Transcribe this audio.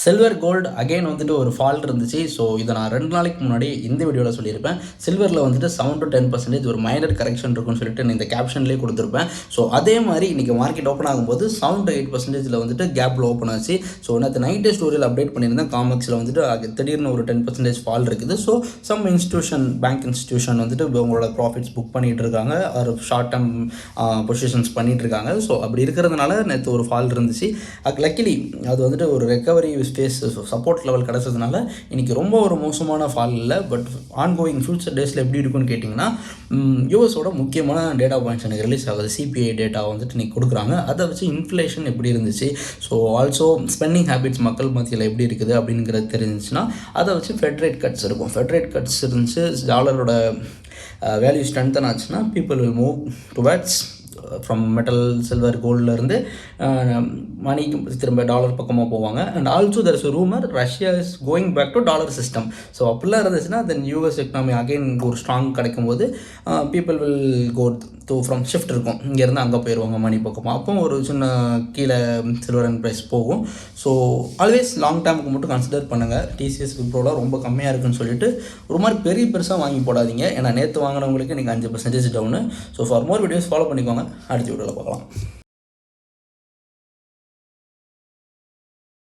Silver gold again வந்துட்டு ஒரு fault இருந்துச்சு. ஸோ இதை நான் 2 நாளைக்கு முன்னாடி இந்த வீடியோவில் சொல்லியிருப்பேன். சில்வரில் வந்துட்டு 7 to 10% ஒரு மைனர் கரெக்ஷன் இருக்குன்னு சொல்லிட்டு நான் இந்த கேப்ஷன்லேயே கொடுத்துருப்பேன். ஸோ அதே மாதிரி இன்றைக்கி மார்க்கெட் ஓப்பன் ஆகும்போது 7 to 8% வந்துட்டு கேப்பில் ஓப்பன் ஆச்சு. ஸோ நேற்று நைட்டே ஸ்டோரியில் அப்டேட் பண்ணியிருந்தேன். காமெக்ஸில் வந்துட்டு திடீர்னு ஒரு 10% ஃபால் இருக்குது. So some institution bank institution வந்துட்டு உங்களோட ப்ராஃபிட்ஸ் புக் பண்ணிகிட்டு இருக்காங்க, ஒரு ஷார்ட் டேர்ம் பொசிஷன்ஸ் பண்ணிகிட்டு இருக்காங்க. ஸோ அப்படி இருக்கிறதுனால நேற்று ஒரு ஃபால் இருந்துச்சு. லக்கிலி அது வந்துட்டு ஒரு ரெக்கவரி ஸ்பேஸ் சப்போர்ட் லெவல் கிடச்சதுனால இன்றைக்கி ரொம்ப ஒரு மோசமான ஃபால் இல்லை. பட் ஆன்கோயிங் ஃபியூச்சர் டேஸில் எப்படி இருக்குன்னு கேட்டிங்கன்னா, யூஎஸோட முக்கியமான டேட்டா பாயிண்ட்ஸ் எனக்கு ரிலீஸ் ஆகுது. சிபிஐ டேட்டா வந்துட்டு இன்றைக்கி கொடுக்குறாங்க. அதை வச்சு இன்ஃப்ளேஷன் எப்படி இருந்துச்சு, ஸோ ஆல்சோ ஸ்பெண்டிங் ஹேபிட்ஸ் மக்கள் மத்தியில் எப்படி இருக்குது அப்படிங்கிறது தெரிஞ்சிச்சுன்னா அதை வச்சு ஃபெட் ரேட் கட்ஸ் இருக்கும். ஃபெட் ரேட் கட்ஸ் இருந்துச்சு, டாலரோட வேல்யூ ஸ்ட்ரென்தன் ஆச்சுன்னா people will move towards from metal silver கோல்ட்லேருந்து மணிக்கு திரும்ப டாலர் பக்கமாக போவாங்க. And also there is rumour Russia is going back to dollar system. So அப்படிலாம் இருந்துச்சுன்னா தென் யூஎஸ் எக்கனாமி அகைன் ஒரு ஸ்ட்ராங் கிடைக்கும்போது people will go to from shift இருக்கும், இங்கேருந்து அங்கே போயிடுவாங்க மணி பக்கமாக. அப்போ ஒரு சின்ன கீழே சில்வர் அண்ட் ப்ரைஸ் போகும். ஸோ ஆல்வேஸ் லாங் டேர்முக்கு மட்டும் கன்சிடர் பண்ணுங்கள். டிசிஎஸ் விப்ரோலாம் ரொம்ப கம்மியாக இருக்குன்னு சொல்லிட்டு ஒரு மாதிரி பெருசாக வாங்கி போடாதீங்க. ஏன்னா நேற்று வாங்கினவங்களுக்கு இன்றைக்கி 5% down. So for more videos follow பண்ணிக்கோங்க. அடுத்த வீடியோவில் பார்க்கலாம்.